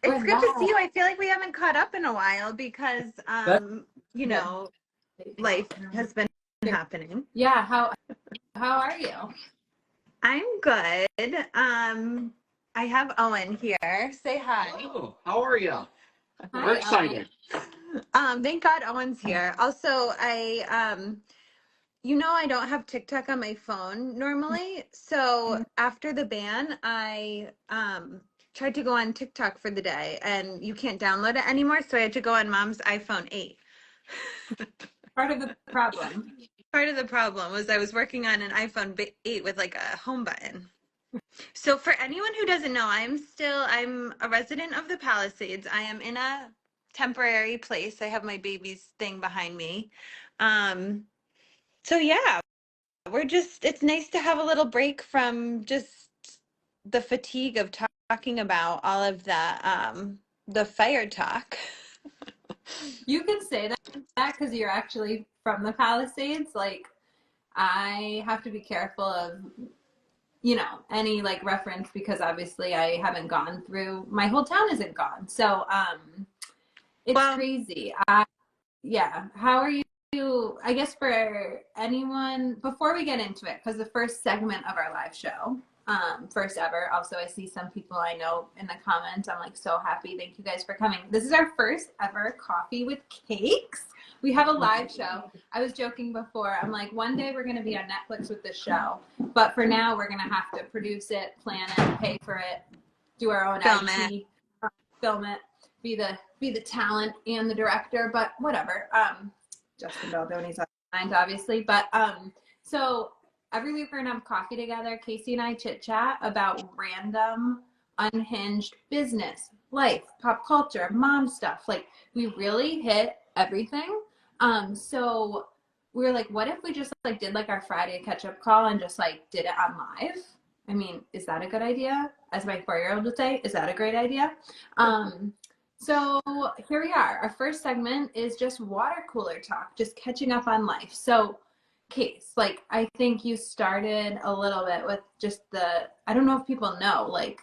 It's We're good to see live. you. I feel like we haven't caught up in a while because, Good. you Good. know, life has been happening. Yeah. How are you? I'm good. I have Owen here. Say hi. Hello, how are you? We're Hi, Owen. excited. Thank God Owen's here. Also, I don't have TikTok on my phone normally. So after the ban, I tried to go on TikTok for the day and you can't download it anymore. So I had to go on mom's iPhone 8. Part of the problem. Part of the problem was I was working on an iPhone 8 with like a home button. So for anyone who doesn't know, I'm a resident of the Palisades. I am in a temporary place. I have my baby's thing behind me. Um, so yeah, it's nice to have a little break from just the fatigue of talking about all of the fire talk. You can say that because you're actually from the Palisades. Like, I have to be careful of, any like reference because obviously I haven't gone through. My whole town isn't gone, so it's Well, crazy. Yeah. How are you? I guess for anyone, before we get into it, because the first segment of our live show, first ever. Also, I see some people I know in the comments. I'm like so happy. Thank you guys for coming. This is our first ever coffee with cakes. We have a live show. I was joking before. I'm like, one day we're going to be on Netflix with this show, but for now we're going to have to produce it, plan it, pay for it, do our own film it. IT, film it, be the talent and the director. But whatever. Justin Baldoni's on mind, obviously. But so every week we're gonna have coffee together. Casey and I chit chat about random, unhinged business, life, pop culture, mom stuff. Like we really hit everything. So we were like, what if we just like did like our Friday catch up call and just like did it on live? I mean, is that a good idea? As my 4-year-old would say, is that a great idea? So here we are. Our first segment is just water cooler talk, just catching up on life. So, Case, like I think you started a little bit with just I don't know if people know, like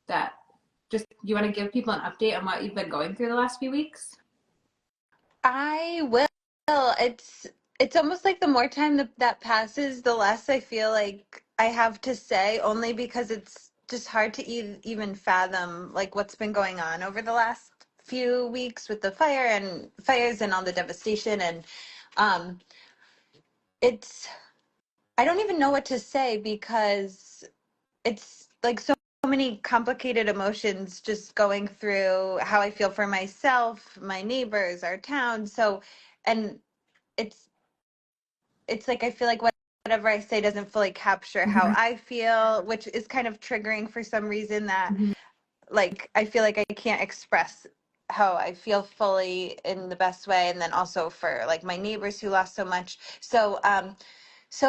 that. Just you want to give people an update on what you've been going through the last few weeks? I will. It's almost like the more time that passes, the less I feel like I have to say, only because it's just hard to even fathom like what's been going on over the last few weeks with the fires and all the devastation and um it's I don't even know what to say because it's like so many complicated emotions just going through how I feel for myself, my neighbors, our town. So, and it's like I feel like whatever I say doesn't fully capture how I feel, which is kind of triggering for some reason that Mhm. like I feel like I can't express how I feel fully in the best way, and then also for like my neighbors who lost so much. So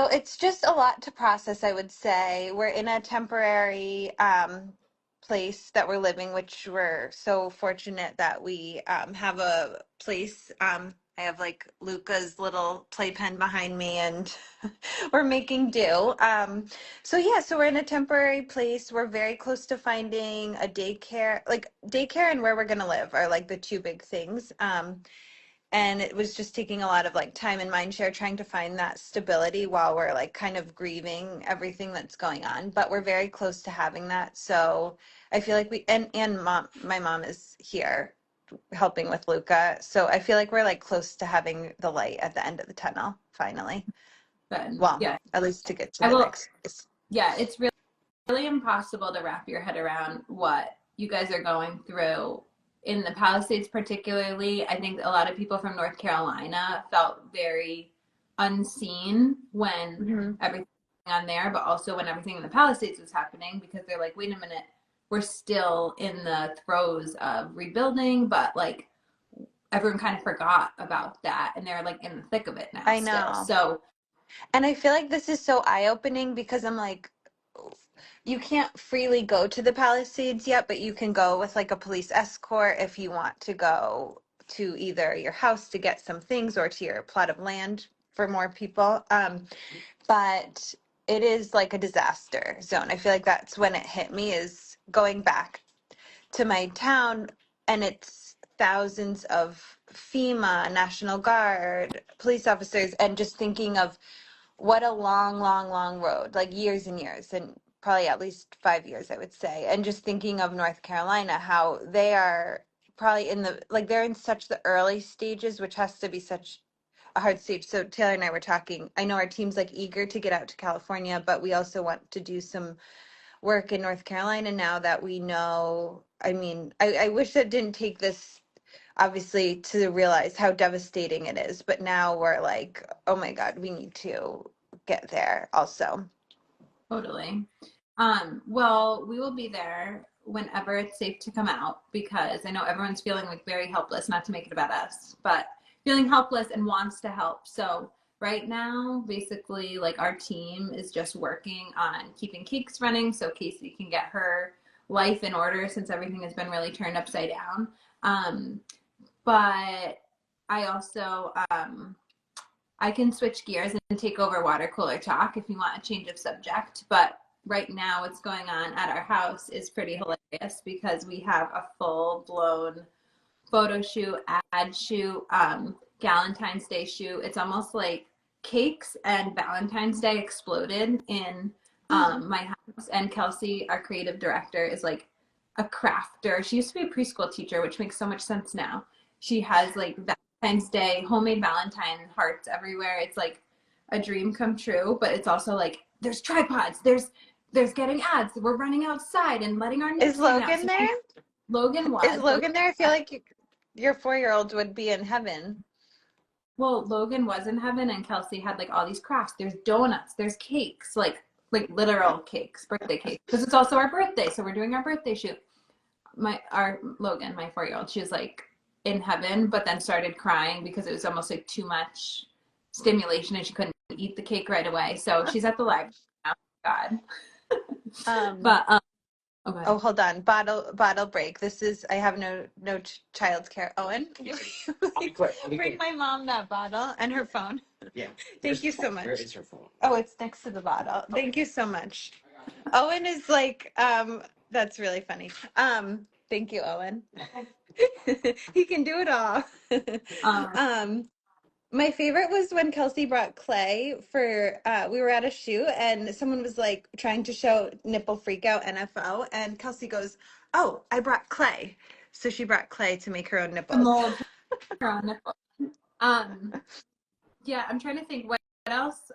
it's just a lot to process, I would say. We're in a temporary place that we're living, which we're so fortunate that we have a place. I have like Luca's little playpen behind me, and we're making do. So we're in a temporary place. We're very close to finding a daycare. Like daycare and where we're gonna live are like the two big things. And it was just taking a lot of like time and mind share trying to find that stability while we're like kind of grieving everything that's going on, but we're very close to having that. So I feel like my mom is here helping with Luca, so I feel like we're like close to having the light at the end of the tunnel finally. But Well, yeah, at least to get to I the will. next place. Yeah, it's really impossible to wrap your head around what you guys are going through in the Palisades, particularly. I think a lot of people from North Carolina felt very unseen when Mm-hmm. everything on there, but also when everything in the Palisades was happening because they're like, wait a minute, we're still in the throes of rebuilding, but like everyone kind of forgot about that and they're like in the thick of it now I still. know. So And I feel like this is so eye-opening because I'm like, you can't freely go to the Palisades yet, but you can go with like a police escort if you want to go to either your house to get some things or to your plot of land for more people. But it is like a disaster zone. I feel like that's when it hit me is going back to my town, and it's thousands of FEMA, National Guard, police officers, and just thinking of what a long, long, long road, like years and years, and probably at least 5 years, I would say. And just thinking of North Carolina, how they are probably in the, like, they're in such the early stages, which has to be such a hard stage. So Taylor and I were talking. I know our team's like eager to get out to California, but we also want to do some work in North Carolina now that we know. I mean, I wish it didn't take this, obviously, to realize how devastating it is. But now we're like, oh my God, we need to get there also. Totally. Well, we will be there whenever it's safe to come out, because I know everyone's feeling like very helpless, not to make it about us, but feeling helpless and wants to help. So right now, basically, like, our team is just working on keeping CAKES running so Casey can get her life in order, since everything has been really turned upside down. But I also, I can switch gears and take over water cooler talk if you want a change of subject. But right now, what's going on at our house is pretty hilarious, because we have a full-blown photo shoot, ad shoot, Valentine's Day shoot. It's almost like CAKES and Valentine's Day exploded in my house. And Kelsey, our creative director, is like a crafter. She used to be a preschool teacher, which makes so much sense now. She has like Valentine's Day, homemade Valentine hearts everywhere. It's like a dream come true, but it's also like, there's tripods, there's getting ads. We're running outside and letting our Is Logan there? Logan was. Is Logan there? I feel like your 4-year-old would be in heaven. Well, Logan was in heaven, and Kelsey had like all these crafts. There's donuts, there's cakes, like literal cakes, birthday cakes, because it's also our birthday, so we're doing our birthday shoot. Our Logan, my 4-year-old, she was like in heaven, but then started crying because it was almost like too much stimulation, and she couldn't eat the cake right away. So she's at the library now. God. But okay. Oh, hold on. Bottle break. This is, I have no child's care. Owen, bring my mom that bottle and her phone. Yeah. Thank you so much. Where is her phone? Oh, it's next to the bottle. Thank you so much. Owen is like, that's really funny. Thank you, Owen. He can do it all. My favorite was when Kelsey brought clay for, we were at a shoot and someone was like trying to show nipple freakout NFO, and Kelsey goes, "Oh, I brought clay." So she brought clay to make her own nipples. Mold her own nipple. Yeah, I'm trying to think what else.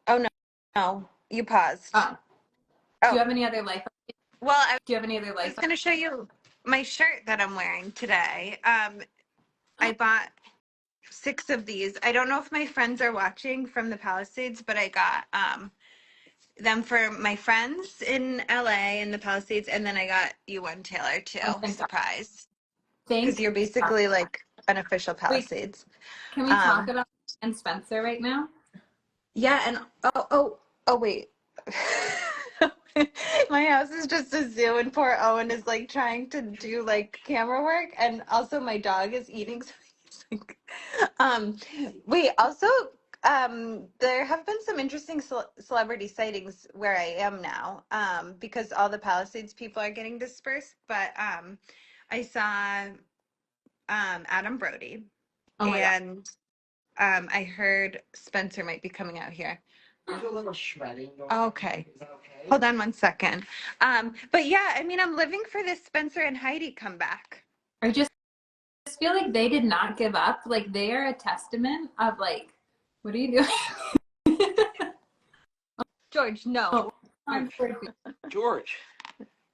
Oh no, you paused. Do you have any other life? Well, do you have any other life? I was going to show you my shirt that I'm wearing today. I bought 6 of these. I don't know if my friends are watching from the Palisades, but I got them for my friends in LA in the Palisades, and then I got you one, Taylor, too. Surprise. Because you're basically like an official Palisades. Wait, can we talk about and Spencer right now? Yeah, and oh wait. My house is just a zoo, and poor Owen is like trying to do like camera work, and also my dog is eating something. Wait, also, there have been some interesting celebrity sightings where I am now, because all the Palisades people are getting dispersed. But I saw Adam Brody, and I heard Spencer might be coming out here. There's a little shredding going on. Okay. Hold on one second. But yeah, I mean, I'm living for this Spencer and Heidi comeback. I just feel like they did not give up. Like, they are a testament of like, what are you doing? George, no. Oh, George.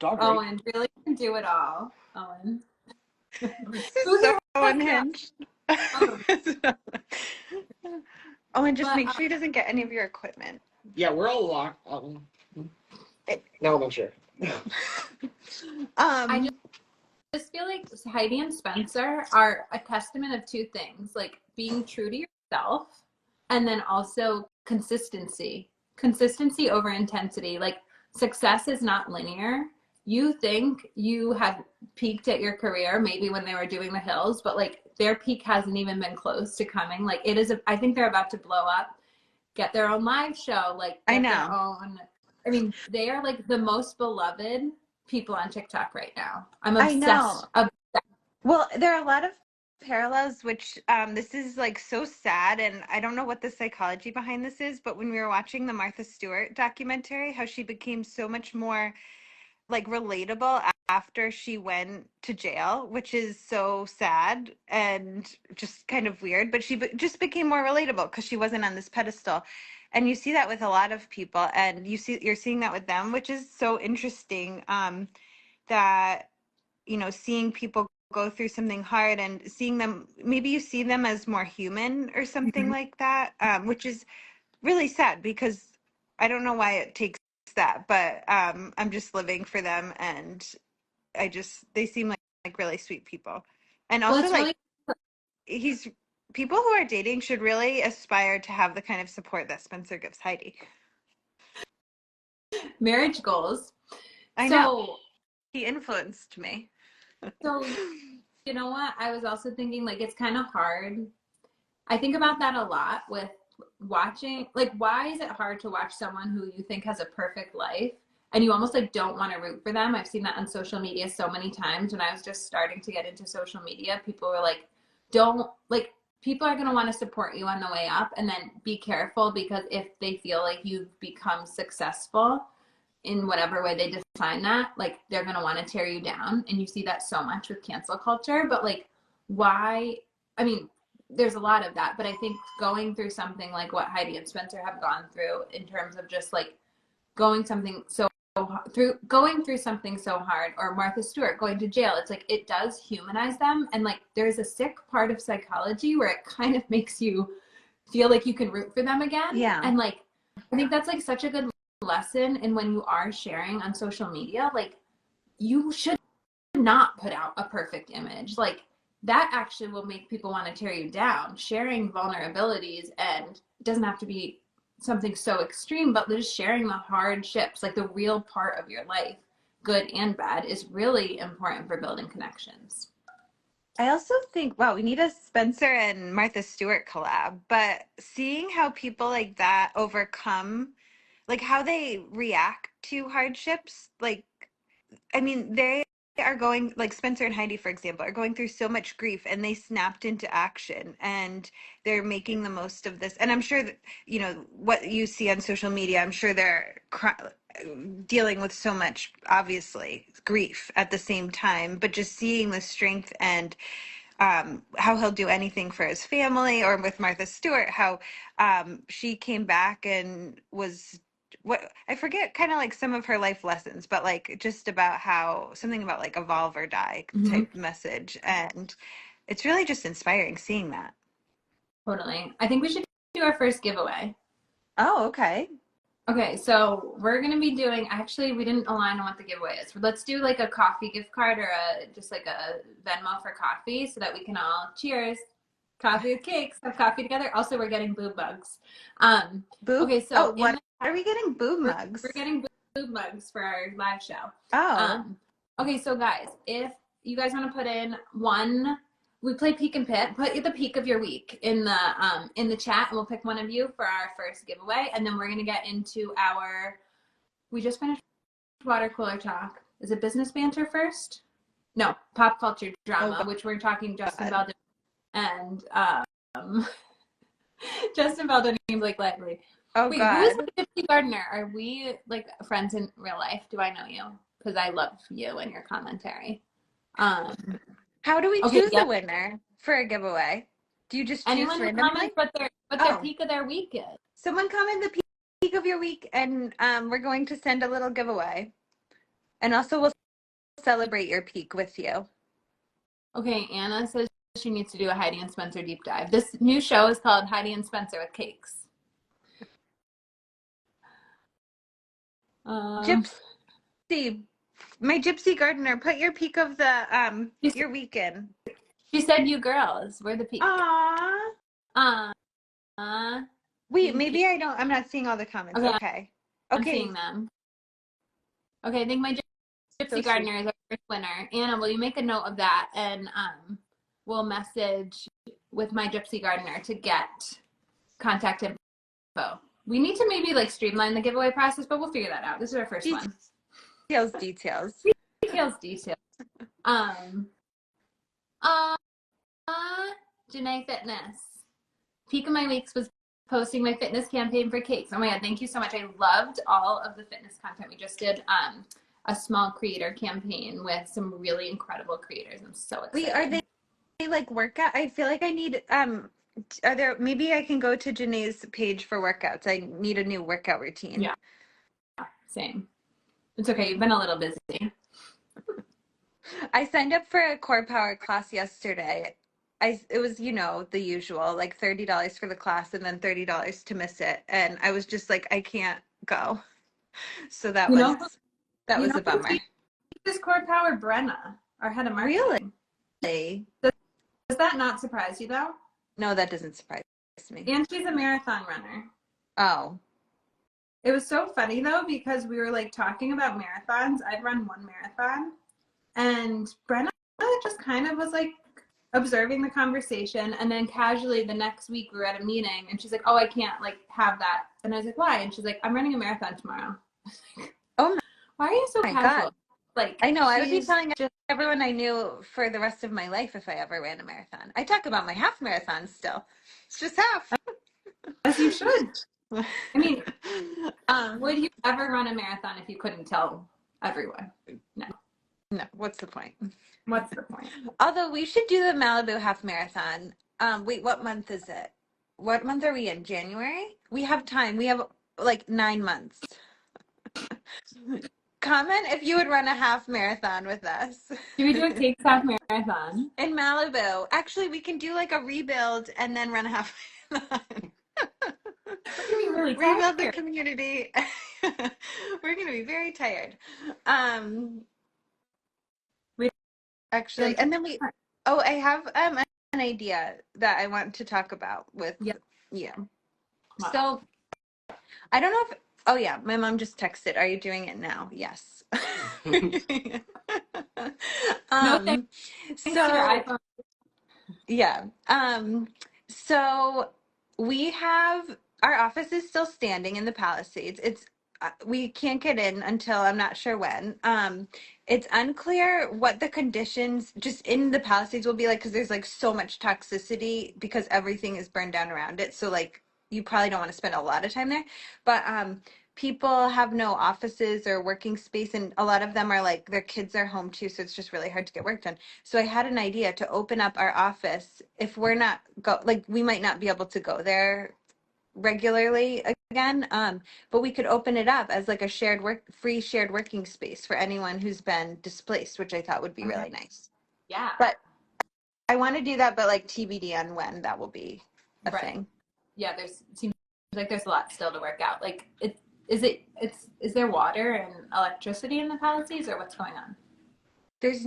Dog Owen, really can do it all. Owen. This is so unhinged. Owen, just make sure he doesn't get any of your equipment. Yeah, we're all locked. No, I'm not sure. I just feel like Heidi and Spencer are a testament of 2 things, like being true to yourself, and then also consistency over intensity. Like, success is not linear. You think you have peaked at your career maybe when they were doing the hills, but like their peak hasn't even been close to coming. Like, it is I think they're about to blow up, get their own live show, like I know. I mean, they are like the most beloved people on TikTok right now. I'm I know. obsessed. Well, there are a lot of parallels, which this is like so sad, and I don't know what the psychology behind this is, but when we were watching the Martha Stewart documentary, how she became so much more like relatable after she went to jail, which is so sad and just kind of weird, but just became more relatable because she wasn't on this pedestal. And you see that with a lot of people, and you're seeing that with them, which is so interesting. That seeing people go through something hard and seeing them, maybe you see them as more human or something Mhm. like that, which is really sad because I don't know why it takes that, but I'm just living for them, and they seem like really sweet people. And Well, also it's really like he's people who are dating should really aspire to have the kind of support that Spencer gives Heidi. marriage goals. I know. So, He influenced me. so you know what? I was also thinking like it's kind of hard. I think about that a lot with watching, like, why is it hard to watch someone who you think has a perfect life and you almost like don't want to root for them? I've seen that on social media so many times. When I was just starting to get into social media, people were like, don't, like, people are going to want to support you on the way up, and then be careful because if they feel like you've become successful in whatever way they define that, like, they're going to want to tear you down. And you see that so much with cancel culture. But like, why? I mean, there's a lot of that, but I think going through something like what Heidi and Spencer have gone through in terms of just like going through something so hard, or Martha Stewart going to jail, it's like it does humanize them. And like there's a sick part of psychology where it kind of makes you feel like you can root for them again. Yeah. And like I think that's like such a good lesson. And when you are sharing on social media, like, you should not put out a perfect image. Like, that actually will make people want to tear you down. Sharing vulnerabilities, and it doesn't have to be something so extreme, but just sharing the hardships, like the real part of your life, good and bad, is really important for building connections. I also think, wow, we need a Spencer and Martha Stewart collab, but seeing how people like that overcome, like how they react to hardships, like, I mean, they are going, like Spencer and Heidi, for example, are going through so much grief, and they snapped into action, and they're making the most of this. And I'm sure that, what you see on social media, I'm sure they're dealing with so much, obviously, grief at the same time, but just seeing the strength and how he'll do anything for his family, or with Martha Stewart, how she came back and was what I forget kind of like some of her life lessons, but like just about how something about like evolve or die Mm-hmm. type message. And it's really just inspiring seeing that. Totally. I think we should do our first giveaway. Oh, okay. Okay, so we're gonna be doing, actually, we didn't align on what the giveaway is. Let's do like a coffee gift card, or just like a Venmo for coffee, so that we can all cheers, coffee with cakes, have coffee together. Also, we're getting boob mugs. Boob. Okay, so Oh, what are we getting? Boob mugs. we're getting boob mugs for our live show. Oh. Okay, so guys, if you guys want to put in one, we play peek and pit. Put the peak of your week in the chat, and we'll pick one of you for our first giveaway. And then we're gonna get into we just finished water cooler talk. Is it business banter first? No, pop culture drama, which we're talking Justin Baldoni and Justin Baldoni and Blake Lively. Oh, wait, God. who is Gypsy Gardner? Are we like friends in real life? Do I know you? Because I love you and your commentary. How do we choose a winner for a giveaway? Do you just choose anyone who randomly? comments what their peak of their week is? Someone comment the peak of your week, and we're going to send a little giveaway. And also we'll celebrate your peak with you. Okay, Anna says she needs to do a Heidi and Spencer deep dive. This new show is called Heidi and Spencer with Cakes. Gypsy, my Gypsy Gardener, put your peak of the your weekend. She said, "You girls, we're the peak." Aww. Wait, maybe I'm not seeing all the comments. Okay. I'm seeing them. Okay, I think my Gypsy Gardener is our first winner. Anna, will you make a note of that, and we'll message with my Gypsy Gardener to get contact info. We need to maybe like streamline the giveaway process, but we'll figure that out. This is our first one. Details. Details. Uh, Janae Fitness. Peak of my weeks was posting my fitness campaign for Cakes. Oh my God, thank you so much. I loved all of the fitness content. We just did a small creator campaign with some really incredible creators. I'm so excited. Wait, are they like workout? I feel like I need are there, maybe I can go to Janae's page for workouts. I need a new workout routine. Yeah. Same. It's okay. You've been a little busy. I signed up for a core power class yesterday. It was, you know, the usual, like $30 for the class and then $30 to miss it. And I was just like, I can't go. So that was a bummer. This core power Brenna, our head of marketing. Really? Does that not surprise you though? No, that doesn't surprise me. And she's a marathon runner. Oh. It was so funny though, because we were like talking about marathons. I'd run one marathon and Brenna just kind of was like observing the conversation, and then casually the next week we were at a meeting and she's like, oh, I can't like have that. And I was like, why? And she's like, I'm running a marathon tomorrow. Oh, why are you so casual? God. Like, I know, I would be telling everyone I knew for the rest of my life if I ever ran a marathon. I talk about my half marathons still. It's just half. As you should. I mean, would you ever run a marathon if you couldn't tell everyone? No, what's the point? What's the point? Although we should do the Malibu half marathon. Wait, what month is it? What month are we in? January? We have time. We have like 9 months. Comment if you would run a half marathon with us. Do we do a Cakes half marathon? In Malibu. Actually, we can do like a rebuild and then run a half marathon. Really rebuild the community. We're going to be very tired. Actually, and then I have an idea that I want to talk about with you. Wow. So I don't know if, oh yeah, my mom just texted. Are you doing it now? Yes. No, thanks to your iPhone. Yeah. So we have, our office is still standing in the Palisades. It's we can't get in until I'm not sure when. It's unclear what the conditions just in the Palisades will be like, because there's like so much toxicity because everything is burned down around it. So like you probably don't want to spend a lot of time there. But people have no offices or working space, and a lot of them are like their kids are home too, so it's just really hard to get work done. So I had an idea to open up our office. If we're not we might not be able to go there regularly again, but we could open it up as like a free shared working space for anyone who's been displaced, which I thought would be really nice. Yeah, but I want to do that, but like TBD on when that will be a thing. Yeah, it seems like there's a lot still to work out. Like is there water and electricity in the Palisades, or what's going on? There's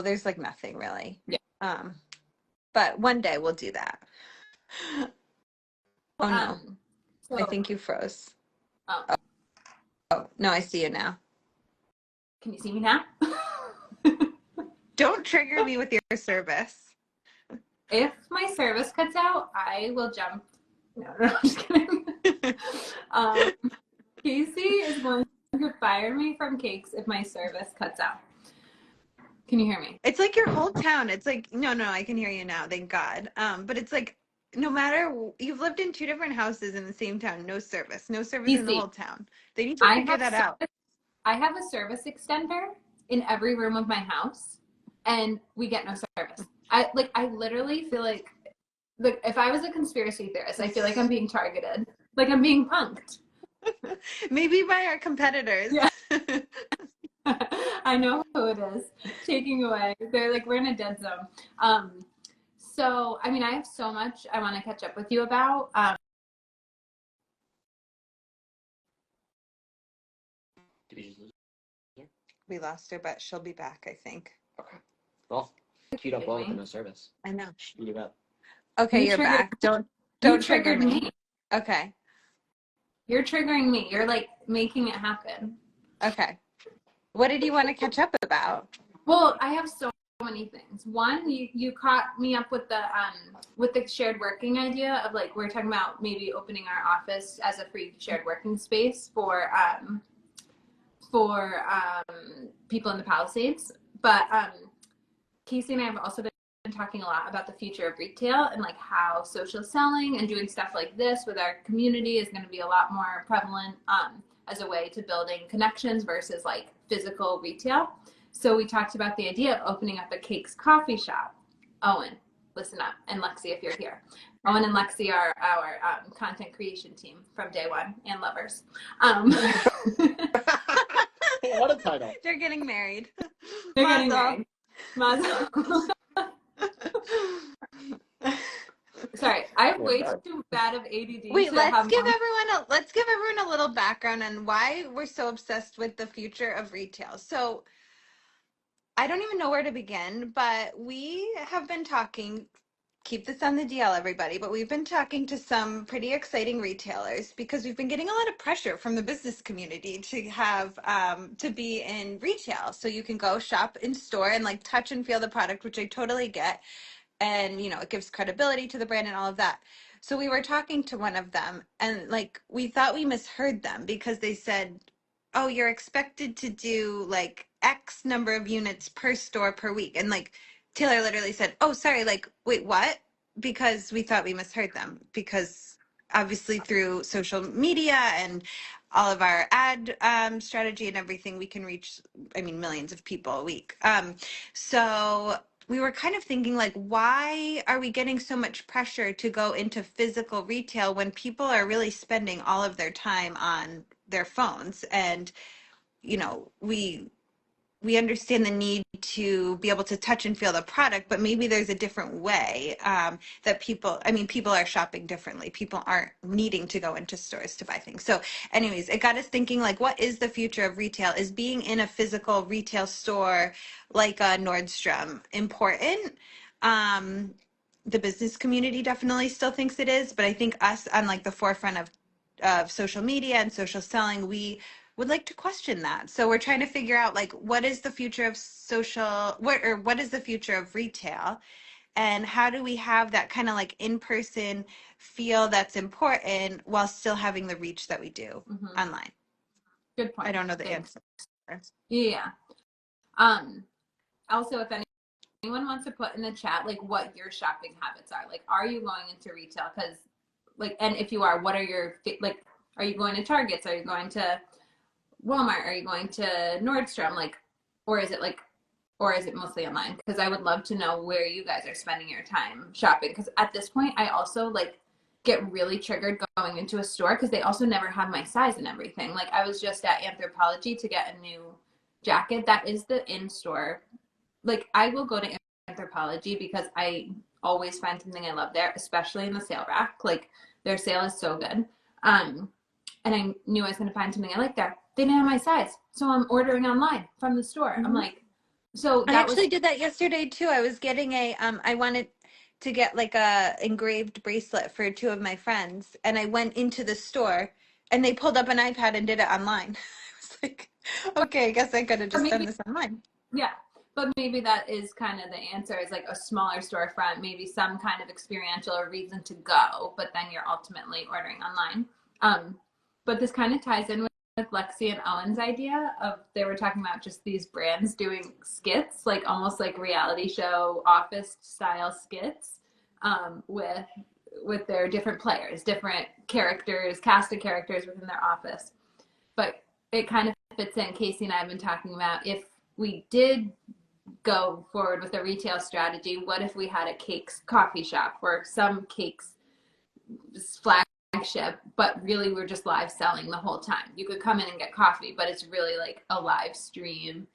there's like nothing really. Yeah. But one day we'll do that. Oh no. So, I think you froze. Oh, no, I see you now. Can you see me now? Don't trigger me with your service. If my service cuts out, I will jump. No, I'm just kidding. Casey is going to fire me from Cakes if my service cuts out. Can you hear me? It's like your whole town. It's like, no, I can hear you now. Thank God. But it's like, no matter, you've lived in 2 different houses in the same town, no service in the whole town. They need to figure that out. I have a service extender in every room of my house, and we get no service. I literally feel like if I was a conspiracy theorist, I feel like I'm being targeted, like I'm being punked. Maybe by our competitors. Yeah. I know who it is taking away. They're like, we're in a dead zone. So, I mean, I have so much I want to catch up with you about. Did we just lose her? We lost her, but she'll be back, I think. Okay. Well, queued up well with no service. I know. Speed it up. Okay, you're back. Don't trigger me. Okay. You're triggering me. You're like making it happen. Okay. What did you want to catch up about? Well, I have so many things. One, you caught me up with the shared working idea of like, we're talking about maybe opening our office as a free shared working space for people in the Palisades. But Casey and I have also been talking a lot about the future of retail and like how social selling and doing stuff like this with our community is going to be a lot more prevalent as a way to building connections versus like physical retail. So we talked about the idea of opening up a CAKES coffee shop. Owen, listen up, and Lexi, if you're here. Owen and Lexi are our content creation team from day one, and lovers. What a title. They're getting married. They're getting married. Mazel. Sorry, I have way too bad of ADD. Wait, let's give everyone a little background on why we're so obsessed with the future of retail. So I don't even know where to begin, but we have been talking, keep this on the DL, everybody, but we've been talking to some pretty exciting retailers because we've been getting a lot of pressure from the business community to have to be in retail. So you can go shop in store and like touch and feel the product, which I totally get. And, you know, it gives credibility to the brand and all of that. So we were talking to one of them and like we thought we misheard them because they said, oh, you're expected to do like X number of units per store per week. And like Taylor literally said, oh, sorry, like, wait, what? Because we thought we misheard them because obviously through social media and all of our ad strategy and everything, we can reach, I mean, millions of people a week. So we were kind of thinking like, why are we getting so much pressure to go into physical retail when people are really spending all of their time on their phones? And, you know, we understand the need to be able to touch and feel the product, but maybe there's a different way that people are shopping differently. People aren't needing to go into stores to buy things. So anyways, it got us thinking like, what is the future of retail? Is being in a physical retail store like a Nordstrom important? The business community definitely still thinks it is, but I think us on like the forefront of social media and social selling, we would like to question that. So we're trying to figure out like what is the future of what is the future of retail, and how do we have that kind of like in-person feel that's important while still having the reach that we do online. Good point. I don't know the answer. Yeah. Also, if anyone wants to put in the chat like what your shopping habits are, like are you going into retail? Because like, and if you are, what are your like, are you going to Targets? Are you going to Walmart? Are you going to Nordstrom? Like, or is it mostly online? Because I would love to know where you guys are spending your time shopping. Because at this point, I also like get really triggered going into a store because they also never have my size and everything. Like I was just at Anthropologie to get a new jacket. That is the in-store. Like I will go to Anthropologie because I always find something I love there, especially in the sale rack. Like their sale is so good. And I knew I was going to find something I liked there. They didn't have my size. So I'm ordering online from the store. I'm like, so I actually did that yesterday too. I was getting I wanted to get like a engraved bracelet for two of my friends. And I went into the store and they pulled up an iPad and did it online. I was like, okay, I guess I could have just done this online. Yeah. But maybe that is kind of the answer is like a smaller storefront, maybe some kind of experiential or reason to go, but then you're ultimately ordering online. But this kind of ties in with Lexi and Owen's idea of they were talking about just these brands doing skits, like almost like reality show office style skits with their different players, different characters, cast of characters within their office. But it kind of fits in. Casey and I have been talking about if we did go forward with a retail strategy, what if we had a CAKES coffee shop or some CAKES flagship, but really we're just live selling the whole time. You could come in and get coffee, but it's really like a live stream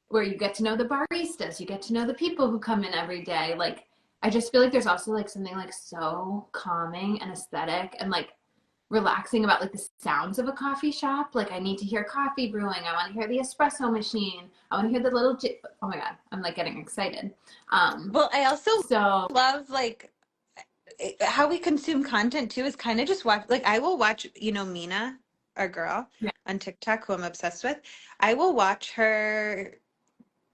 where you get to know the baristas, you get to know the people who come in every day. Like I just feel like there's also like something like so calming and aesthetic and like relaxing about like the sounds of a coffee shop. Like I need to hear coffee brewing. I want to hear the espresso machine. I want to hear the little oh my God, I'm like getting excited. Well, I also love like how we consume content too is kind of just watch, like I will watch, you know, Mina, our girl on TikTok who I'm obsessed with. I will watch her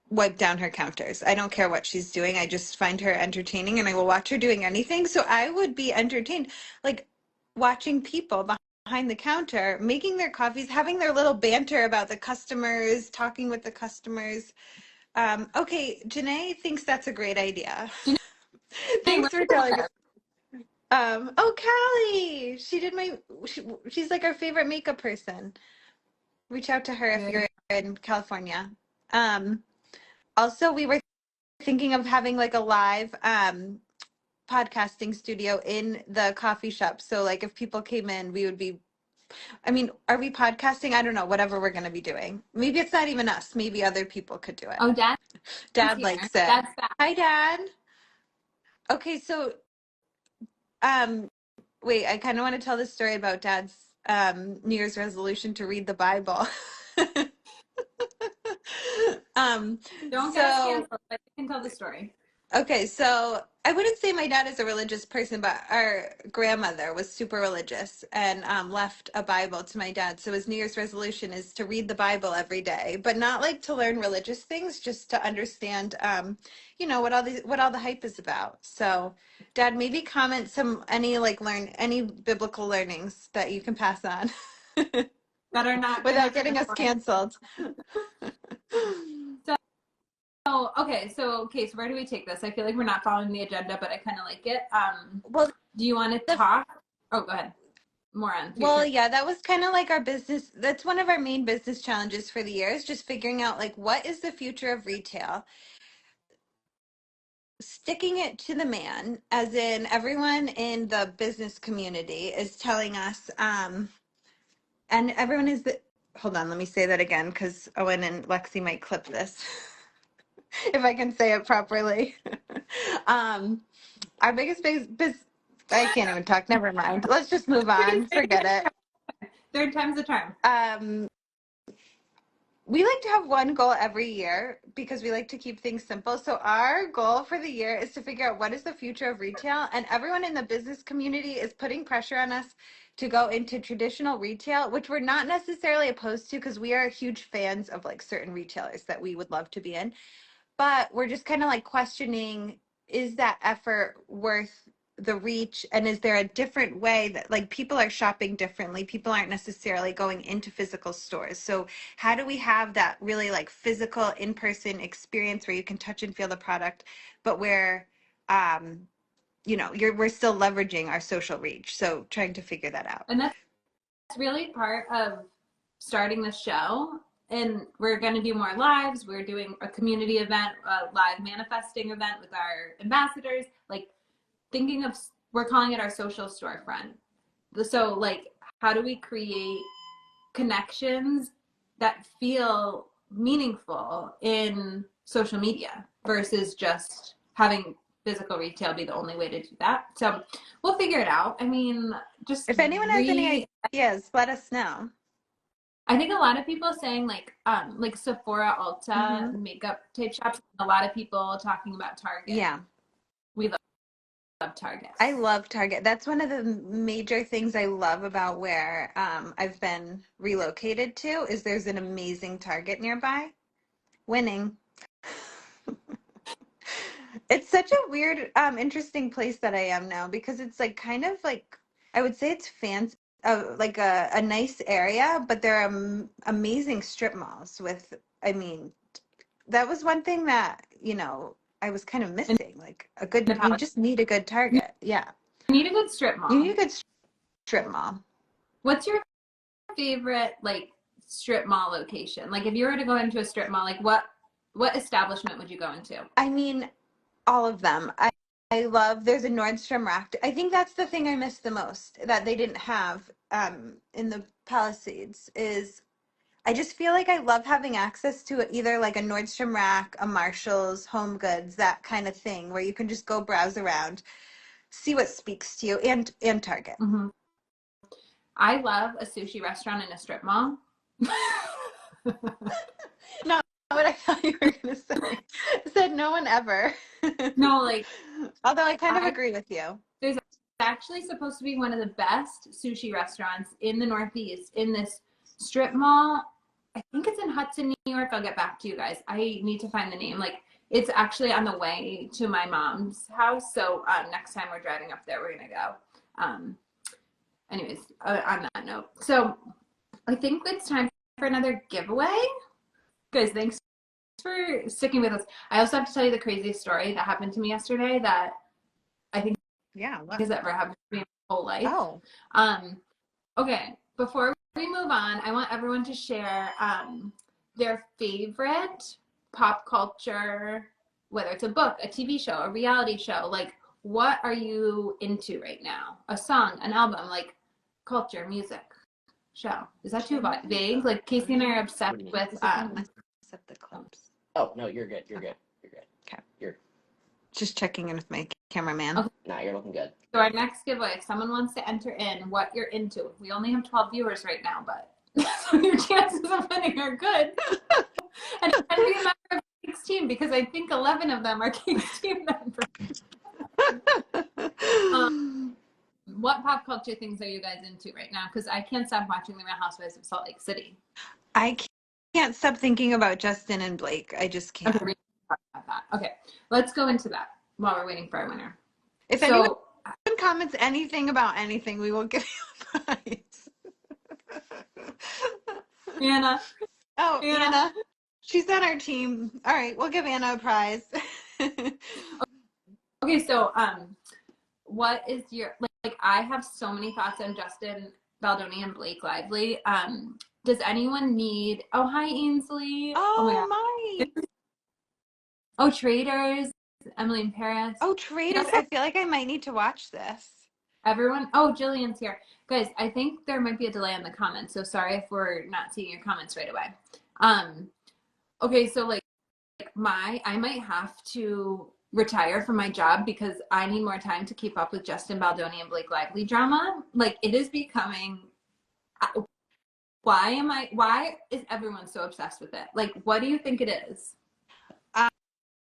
wipe down her counters. I don't care what she's doing. I just find her entertaining and I will watch her doing anything. So I would be entertained, like watching people behind the counter, making their coffees, having their little banter about the customers, talking with the customers. Okay, Janae thinks that's a great idea. Hey, Thanks for telling us. Oh, Callie, she did she's like our favorite makeup person. Reach out to her if you're in California. Also, we were thinking of having like a live podcasting studio in the coffee shop. So like if people came in, we would be, I mean, are we podcasting? I don't know, whatever we're going to be doing. Maybe it's not even us. Maybe other people could do it. Oh, Dad's Dad here. likes it. Dad's back. Hi, Dad. Okay, so wait, I kind of want to tell the story about Dad's New Year's resolution to read the Bible. Don't get us canceled, but you can tell the story. Okay, so I wouldn't say my dad is a religious person, but our grandmother was super religious and left a Bible to my dad. So his New Year's resolution is to read the Bible every day, but not like to learn religious things, just to understand, what all the hype is about. So, Dad, maybe comment any biblical learnings that you can pass on That are not without getting us canceled. So, okay, so where do we take this? I feel like we're not following the agenda, but I kind of like it. Well, do you want to talk? Oh, go ahead. More on. Well, yeah, that was kind of like our business. That's one of our main business challenges for the year is just figuring out like what is the future of retail, sticking it to the man, as in everyone in the business community is telling us, and everyone is hold on, let me say that again because Owen and Lexi might clip this if I can say it properly. Our biggest I can't even talk. Never mind. Let's just move on. Forget it. Third time's the charm. We like to have one goal every year because we like to keep things simple. So our goal for the year is to figure out what is the future of retail, and everyone in the business community is putting pressure on us to go into traditional retail, which we're not necessarily opposed to because we are huge fans of like certain retailers that we would love to be in. But we're just kind of like questioning, is that effort worth the reach? And is there a different way that like people are shopping differently? People aren't necessarily going into physical stores. So how do we have that really like physical in-person experience where you can touch and feel the product, but where, we're still leveraging our social reach. So trying to figure that out. And that's really part of starting the show. And we're going to do more lives. We're doing a community event, a live manifesting event with our ambassadors, like we're calling it our social storefront. So like, how do we create connections that feel meaningful in social media versus just having physical retail be the only way to do that? So we'll figure it out. I mean, just if anyone has any ideas, let us know. I think a lot of people saying like Sephora, Ulta, makeup type shops. A lot of people talking about Target. Yeah, we love Target. I love Target. That's one of the major things I love about where I've been relocated to is there's an amazing Target nearby. Winning. It's such a weird, interesting place that I am now because it's like kind of like I would say it's fancy. Like a nice area, but there are amazing strip malls I mean, that was one thing that, I was kind of missing, like you just need a good Target. Yeah. You need a good strip mall. You need a good strip mall. What's your favorite, like, strip mall location? Like, if you were to go into a strip mall, like, what establishment would you go into? I mean, all of them. I love, there's a Nordstrom Rack. I think that's the thing I miss the most that they didn't have in the Palisades is I just feel like I love having access to either like a Nordstrom Rack, a Marshall's, Home Goods, that kind of thing where you can just go browse around, see what speaks to you, and Target. Mm-hmm. I love a sushi restaurant in a strip mall. Not what I thought you were going to say. I said no one ever. No, like. Although I kind of agree with you. There's actually supposed to be one of the best sushi restaurants in the Northeast in this strip mall. I think it's in Hudson, New York. I'll get back to you guys. I need to find the name. Like, it's actually on the way to my mom's house. So next time we're driving up there, we're gonna go. Anyways, on that note, so I think it's time for another giveaway. Guys, thanks for sticking with us. I also have to tell you the craziest story that happened to me yesterday that I think has ever happened to me in my whole life. Oh. Okay, before we move on, I want everyone to share their favorite pop culture, whether it's a book, a TV show, a reality show. Like, what are you into right now? A song, an album, like culture, music, show. Is that too vague? Like, Casey and I are obsessed with Except the clubs. Oh, no, you're good. You're good. You're good. Okay. You're Just checking in with my cameraman. Okay. No, you're looking good. So our next giveaway, if someone wants to enter in what you're into, we only have 12 viewers right now, but so your chances of winning are good. And be a member of Kake's team, because I think 11 of them are Kake's team members. What pop culture things are you guys into right now? Because I can't stop watching The Real Housewives of Salt Lake City. I can't stop thinking about Justin and Blake. I just can't. Okay, we can talk about that. Okay, let's go into that while we're waiting for our winner. If anyone comments anything about anything, we will give you a prize. Anna. Oh, Anna. She's on our team. All right, we'll give Anna a prize. Okay, so what is your like? I have so many thoughts on Justin Baldoni and Blake Lively. Does anyone need? Oh, hi, Ainsley. Oh my. Oh, Traders. Emily in Paris. Oh, Traders. I feel like I might need to watch this. Everyone. Oh, Jillian's here. Guys, I think there might be a delay in the comments, so sorry if we're not seeing your comments right away. Okay, so like I might have to retire from my job because I need more time to keep up with Justin Baldoni and Blake Lively drama. Like, it is becoming. Why is everyone so obsessed with it? Like, what do you think it is?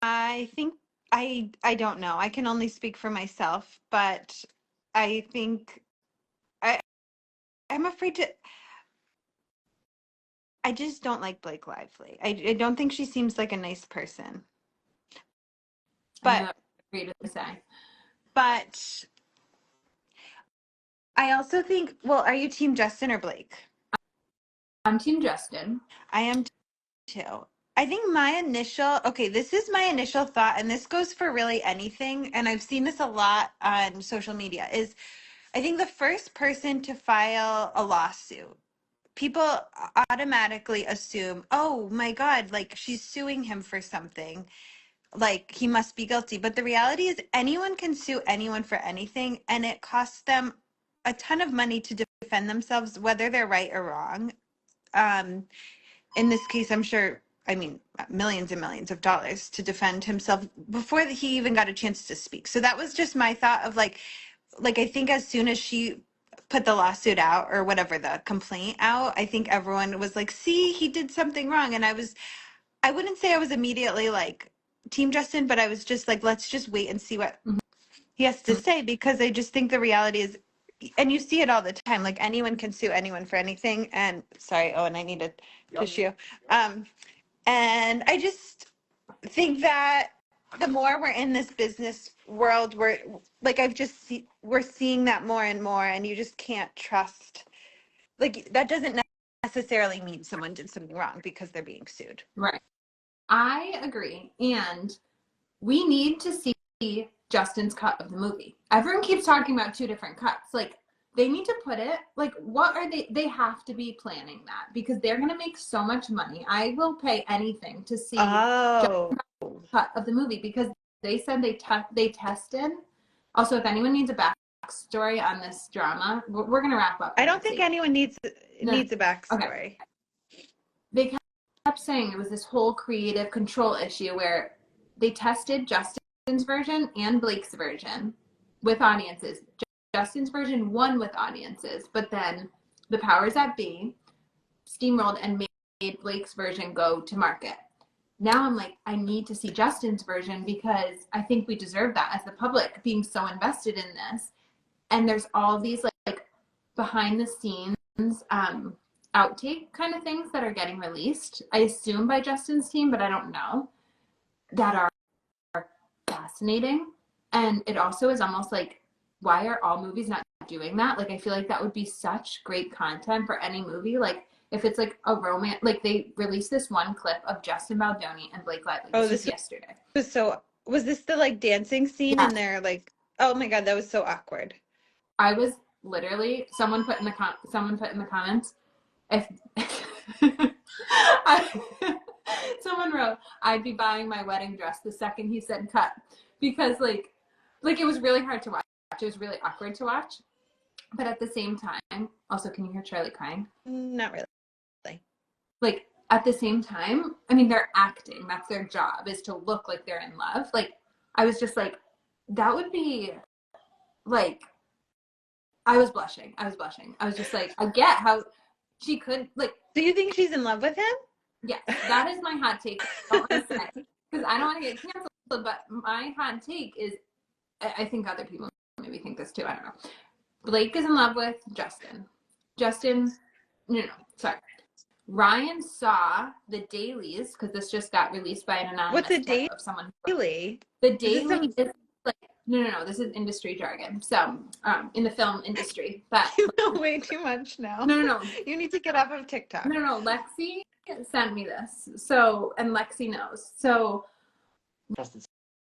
I think I don't know. I can only speak for myself, but I think I'm afraid to. I just don't like Blake Lively. I don't think she seems like a nice person. But But I also think, well, are you team Justin or Blake? I'm team Justin. I am too. I think this is my initial thought, and this goes for really anything, and I've seen this a lot on social media, is I think the first person to file a lawsuit, people automatically assume, oh my God, like she's suing him for something, like he must be guilty. But the reality is anyone can sue anyone for anything, and it costs them a ton of money to defend themselves, whether they're right or wrong. In this case, I'm sure, I mean, millions and millions of dollars to defend himself before he even got a chance to speak. So that was just my thought of like I think as soon as she put the lawsuit out, or whatever, the complaint out, I think everyone was like, see, he did something wrong. And I wouldn't say I was immediately like team Justin, but I was just like, let's just wait and see what he has to say, because I just think the reality is, and you see it all the time, like anyone can sue anyone for anything. And sorry, Owen, I need to push you. And I just think that the more we're in this business world, we're like, we're seeing that more and more, and you just can't trust. Like, that doesn't necessarily mean someone did something wrong because they're being sued. Right. I agree. And we need to see Justin's cut of the movie. Everyone keeps talking about 2 different cuts. Like, they need to put it, like, what are they have to be planning that, because they're going to make so much money. I will pay anything to see Justin's cut of the movie, because they said they tested. Also, if anyone needs a backstory on this drama, we're going to wrap up. I don't think anyone needs a backstory. Okay. They kept saying there was this whole creative control issue where they tested Justin's version and Blake's version with audiences. Justin's version won with audiences, but then the powers that be steamrolled and made Blake's version go to market. Now I'm like, I need to see Justin's version, because I think we deserve that as the public, being so invested in this. And there's all these like behind the scenes outtake kind of things that are getting released, I assume by Justin's team, but I don't know, that are fascinating. And it also is almost like, why are all movies not doing that? Like, I feel like that would be such great content for any movie. Like, if it's like a romance, like they released this one clip of Justin Baldoni and Blake Lively. Oh, This this was yesterday. was so, was this the like dancing scene Yeah. and they're like, oh my God, that was so awkward. I was literally, someone put in the comments, if someone wrote, I'd be buying my wedding dress the second he said cut, because like it was really hard to watch. It was really awkward to watch, but at the same time, also, can you hear Charlie crying? Not really. Like, at the same time, I mean, they're acting. That's their job, is to look like they're in love. Like, I was just like, that would be like, I was blushing. I was just like, I get how she could, like. Do you think she's in love with him? Yes, that is my hot take. I don't want to say, because I don't want to get canceled, but my hot take is, I think other people maybe think this too. I don't know. Blake is in love with Justin. No, sorry. Ryan saw the dailies, because this just got released by an anonymous tip of someone. Daily? The daily is like, no, this is industry jargon. So, in the film industry, but you know way too much now. No. You need to get off of TikTok. No. Lexi sent me this. So, and Lexi knows. So,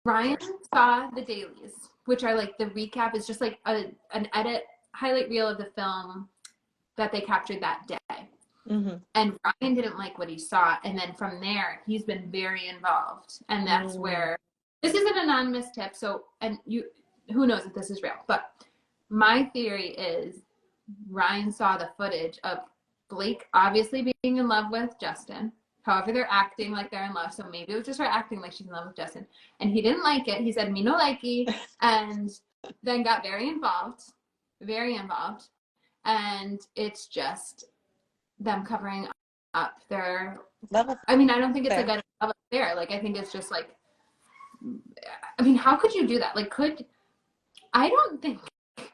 Ryan saw the dailies, which are like the recap, is just like an edit highlight reel of the film that they captured that day. Mm-hmm. And Ryan didn't like what he saw, and then from there he's been very involved, and that's where this is an anonymous tip. So, and you, who knows if this is real, but my theory is Ryan saw the footage of Blake obviously being in love with Justin. However, they're acting like they're in love, so maybe it was just her acting like she's in love with Justin, and he didn't like it. He said, "Me no likey," and then got very involved, and it's just them covering up their love. I mean, I don't think it's like a love affair. Like, I think it's just like, I mean, how could you do that? Like, I don't think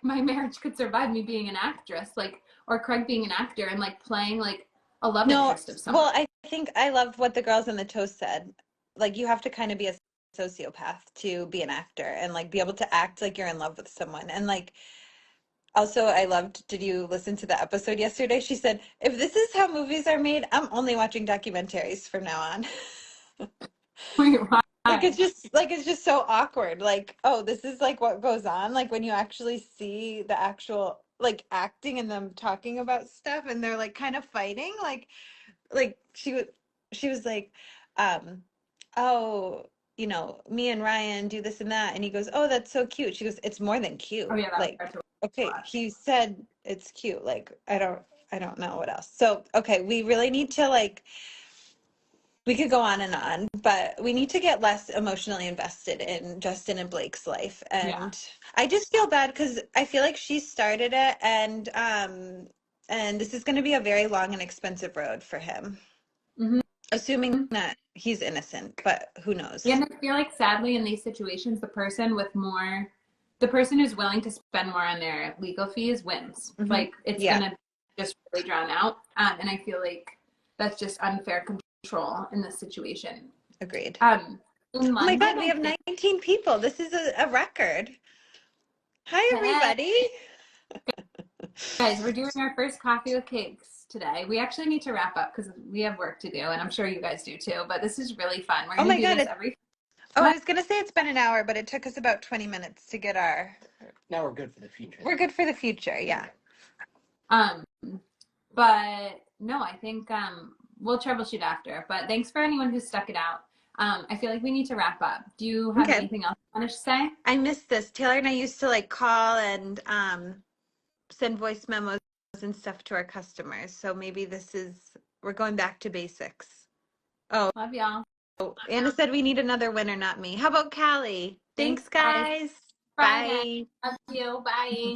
my marriage could survive me being an actress, like, or Craig being an actor and like playing like a love interest of someone. Well, I think I loved what the girls in the toast said. Like, you have to kind of be a sociopath to be an actor and like be able to act like you're in love with someone. And like, also, I loved, did you listen to the episode yesterday? She said, if this is how movies are made, I'm only watching documentaries from now on. Wait, why? Like, it's just so awkward. Like, oh, this is like what goes on. Like, when you actually see the actual like acting and them talking about stuff and they're like kind of fighting. Like she was like, oh, you know, me and Ryan do this and that. And he goes, oh, that's so cute. She goes, it's more than cute. Oh, yeah, that like, was okay, he said it's cute. Like, I don't know what else. So, okay, we really need to like, we could go on and on, but we need to get less emotionally invested in Justin and Blake's life. And I just feel bad because I feel like she started it, and this is going to be a very long and expensive road for him. Mm-hmm. Assuming that he's innocent, but who knows? Yeah, and I feel like sadly in these situations, the person who's willing to spend more on their legal fees wins. Mm-hmm. Like, it's gonna just really drown out, and I feel like that's just unfair control in this situation. Agreed. In London, oh my God, we have 19 people. This is a record. Hi, everybody. Guys, we're doing our first coffee with cakes today. We actually need to wrap up because we have work to do, and I'm sure you guys do too. But this is really fun. We're gonna do this every. Oh, I was gonna say it's been an hour, but it took us about 20 minutes to get our. Now we're good for the future. We're good for the future, yeah. But no, I think we'll troubleshoot after. But thanks for anyone who stuck it out. I feel like we need to wrap up. Do you have anything else you want to say? I missed this. Taylor and I used to like call and send voice memos and stuff to our customers. So maybe we're going back to basics. Oh, love y'all. Oh, Anna said we need another winner, not me. How about Callie? Thanks guys. Bye. Love you. Bye.